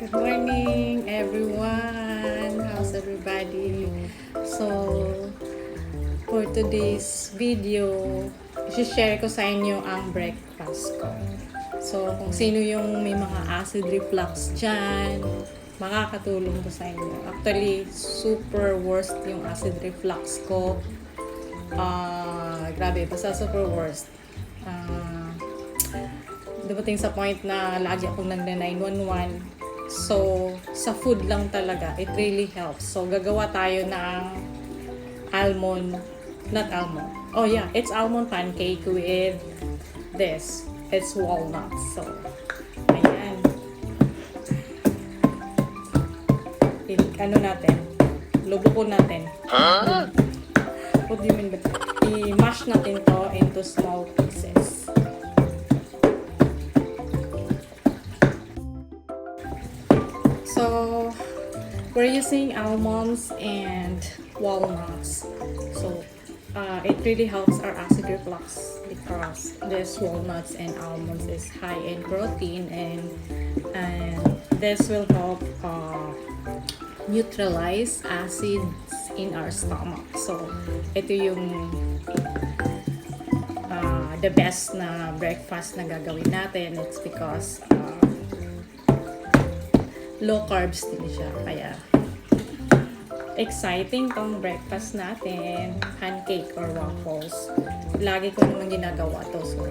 Good morning, everyone. How's everybody? So, for today's video, i-share ko sa inyo ang breakfast ko. So, kung sino yung may mga acid reflux dyan, makakatulong ko sa inyo. Actually, super worst yung acid reflux ko. Grabe, basta super worst. Dumating sa point na lagi akong nagna-911. So, sa food lang talaga, it really helps. So, gagawa tayo ng it's almond pancake with this. It's walnuts. So, ayan. Lubukon natin. What do you mean by that? I-mash natin to into small pieces. So, we're using almonds and walnuts. So, it really helps our acid reflux because this walnuts and almonds is high in protein and this will help neutralize acids in our stomach. So, ito yung the best na breakfast na gagawin natin. It's because low carbs din siya. Kaya, exciting tong breakfast natin. Pancake or waffles. Lagi ko naman ginagawa to. So,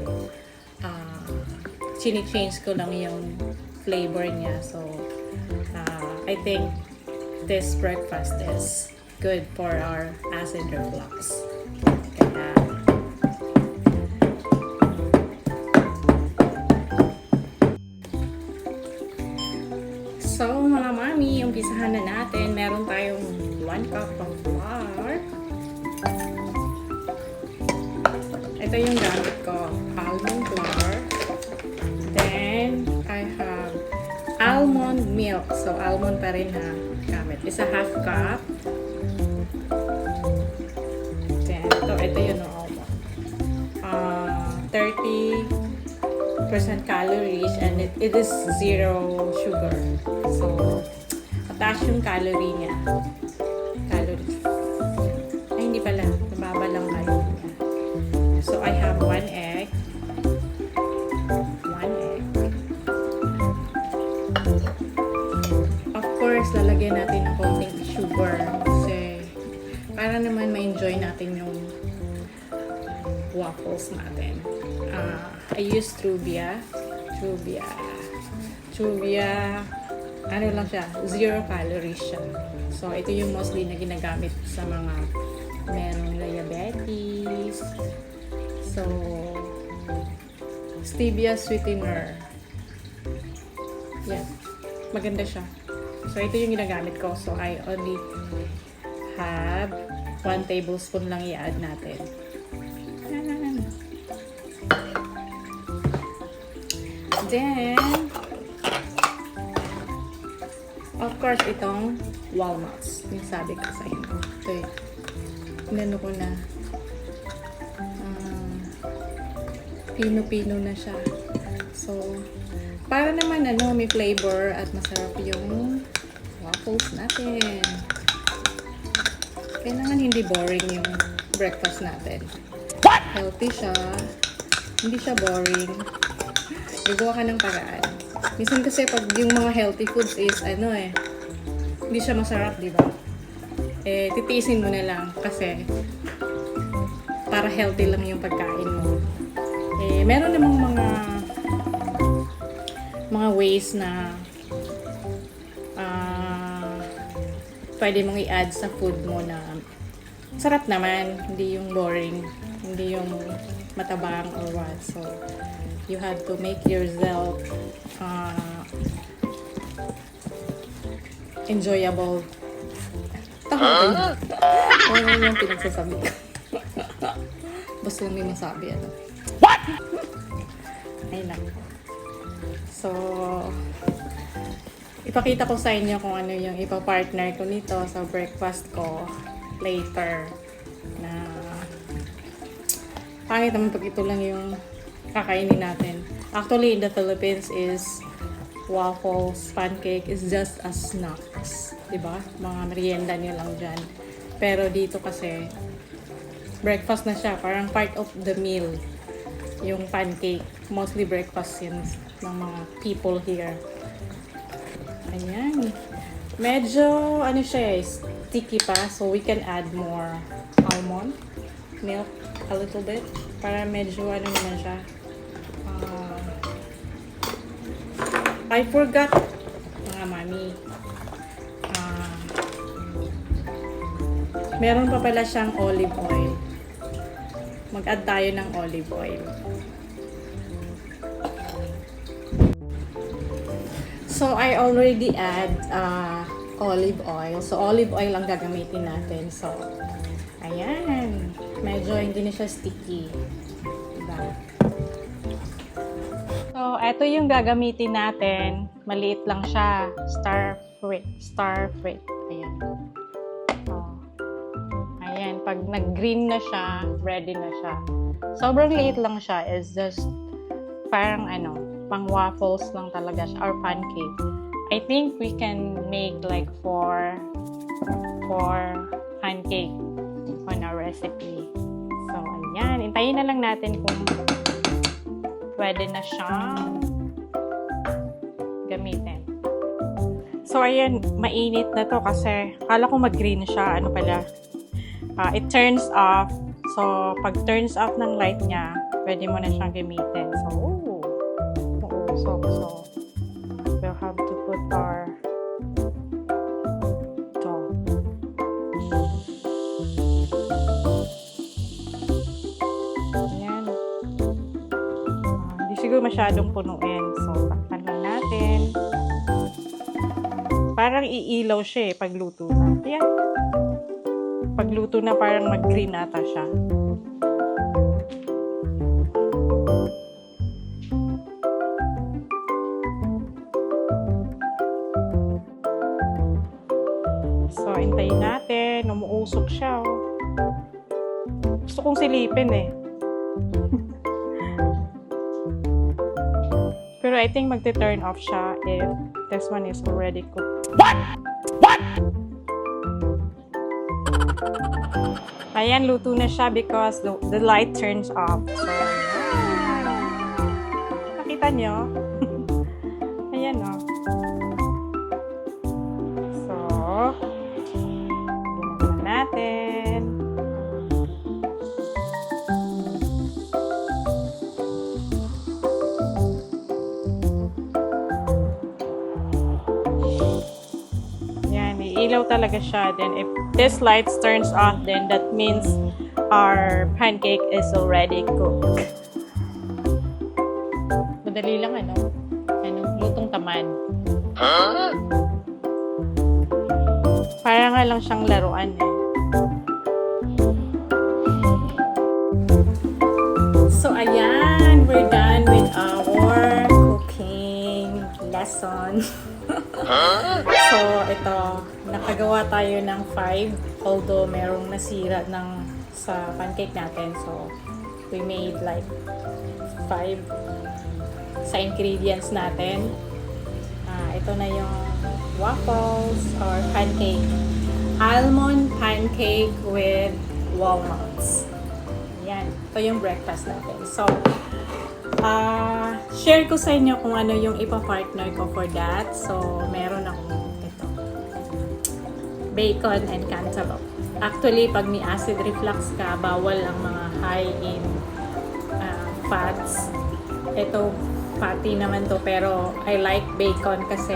chini-change ko lang yung flavor niya. So, I think this breakfast is good for our acid reflux. Kaya, so, mga mami, umpisahan na natin. Meron tayong 1 cup of flour. Ito yung gamit ko, almond flour. Then, I have almond milk. So, almond pa rin na gamit. Isa half cup. Then, ito yun ang almond. 30% calories and it is zero sugar. So, mataas yung calorie niya. Calories. Ay, hindi pala. Mababa lang calorie niya. So, I have 1 egg. 1 egg. Of course, lalagyan natin ng konting sugar. Kasi, para naman ma-enjoy natin yung waffles natin. I use Truvia. Ano lang siya, 0 calories siya. So, ito yung mostly na ginagamit sa mga merong diabetes. So, stevia sweetener. Yan. Maganda siya. So, ito yung ginagamit ko. So, I only have 1 tablespoon lang i-add natin. Then, of course, itong walnuts. Yung sabi ko sa inyo. Ito yung inano ko na pino-pino na siya. So, para naman may flavor at masarap yung waffles natin. Kailangan hindi boring yung breakfast natin. Healthy siya. Hindi siya boring. Gagawa ka ng paraan. Minsan kasi pag yung mga healthy foods is hindi siya masarap, di ba? Titiisin mo na lang kasi para healthy lang yung pagkain mo. Meron namang mga ways na pwede mong i-add sa food mo na sarap naman, hindi yung boring, hindi yung matabang or what. So, you have to make yourself enjoyable. Tama ba yun? Yung pinagsasabi ko. Basta lang may masabi, What? Ay, lang. So, ipakita ko sa inyo kung ano yung ipa-partner ko nito sa breakfast ko later. Na, pangit naman pag ito lang yung kakainin natin. Actually, in the Philippines is waffles, pancake is just as snacks. Diba? Mga merienda nyo lang dyan. Pero dito kasi, breakfast na siya. Parang part of the meal. Yung pancake. Mostly breakfast yun ng mga people here. Ayan. Medyo, ano siya sticky pa. So, we can add more almond milk a little bit. Para medyo, ano naman siya. I forgot, mga mami. Meron pa pala siyang olive oil. Mag-add tayo ng olive oil. So, I already add olive oil. So, olive oil ang gagamitin natin. So, ayan. Medyo hindi na siya sticky. Diba? So, eto yung gagamitin natin. Maliit lang siya. Star fruit. Ayan. Ayan, pag nag-green na siya, ready na siya. Sobrang liit lang siya. Is just parang pang waffles lang talaga siya, or pancake. I think we can make like four pancake on our recipe. So, ayan. Hintayin na lang natin kung pwede na siyang gamitin. So, ayan. Mainit na to kasi akala ko mag-green siya. Ano pala? It turns off. So, pag turns off ng light niya, pwede mo na siyang gamitin. So, we'll have to put our dough. Ayan. Hindi siguro masyadong punuin. So, takpan lang natin. Parang iilaw siya pagluto na. Ayan. Pagluto na parang mag-green ata siya. So, hintayin natin. Umuusok siya. Gusto kong silipin Pero I think magte-turn off siya if this one is already cooked. What? Ayan, luto na siya because the light turns off. So, nakita nyo? Ayan, So, ginagawa natin. Ayan, iilaw talaga siya. Then, if this light turns off, then that means our pancake is already cooked. Madali lang, lutong tamad. Huh? Para nga lang siyang laruan So, ayan. We're done with our cooking lesson. So, ito. Nakagawa tayo ng 5. Although, merong nasira sa pancake natin. So, we made like 5 sa ingredients natin. Ito na yung waffles or pancake. Almond pancake with walnuts. Yan. Ito yung breakfast natin. So, share ko sa inyo kung ano yung ipa-partner ko for that. So, meron akong ito. Bacon and cantaloupe. Actually, pag may acid reflux ka, bawal ang mga high in fats. Ito, fatty naman to, pero I like bacon kasi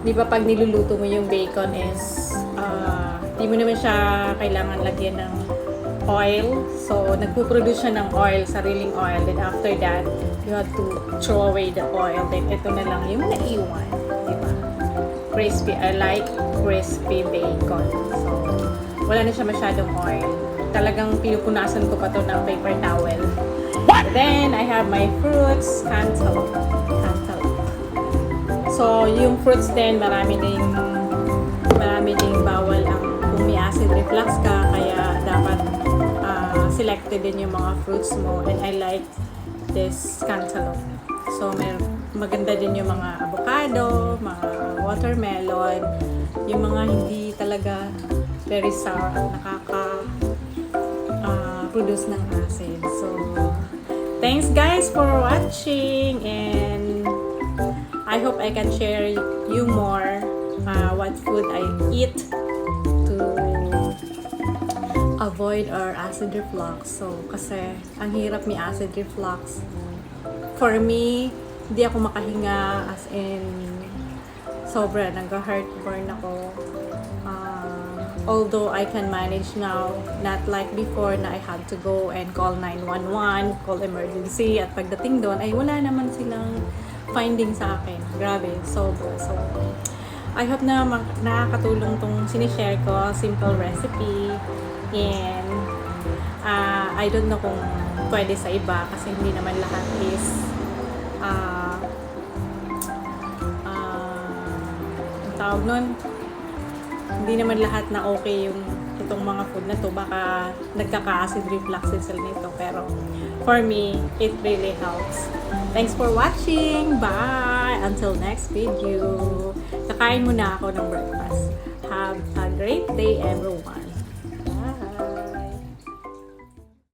di ba pag niluluto mo yung bacon is di mo naman siya kailangan lagyan ng oil. So, nagpuproduce siya ng oil, sariling oil. Then after that, you have to throw away the oil. Then ito na lang yung naiwan. Di ba? Crispy. I like crispy bacon. So, wala na siya masyadong oil. Talagang pinupunasan ko pa to ng paper towel. Then, I have my fruits, cantaloupe. So, yung fruits din, marami ding bawal ang kung may acid reflux ka, kaya dapat selected din yung mga fruits mo. And I like this cantaloupe. So, maganda din yung mga avocado, mga watermelon, yung mga hindi talaga very sour at produce ng acid. So, thanks guys for watching, and I hope I can share you more what food I eat to avoid our acid reflux. So, kasi ang hirap may acid reflux. For me, hindi ako makahinga, as in sobra, nag-heartburn ako. Although I can manage now, not like before na I had to go and call 911, call emergency, at pagdating doon ay wala naman silang finding sa akin. Grabe, sobra. So, I hope na nakakatulong tong sinishare ko, simple recipe, and I don't know kung pwede sa iba kasi hindi naman lahat is ang tawag nun, hindi naman lahat na okay yung itong mga food na to, baka nagkaka-acid reflux sila nito, pero for me, it really helps. Thanks for watching. Bye! Until next video. Kakain muna ako ng breakfast. Have a great day, everyone.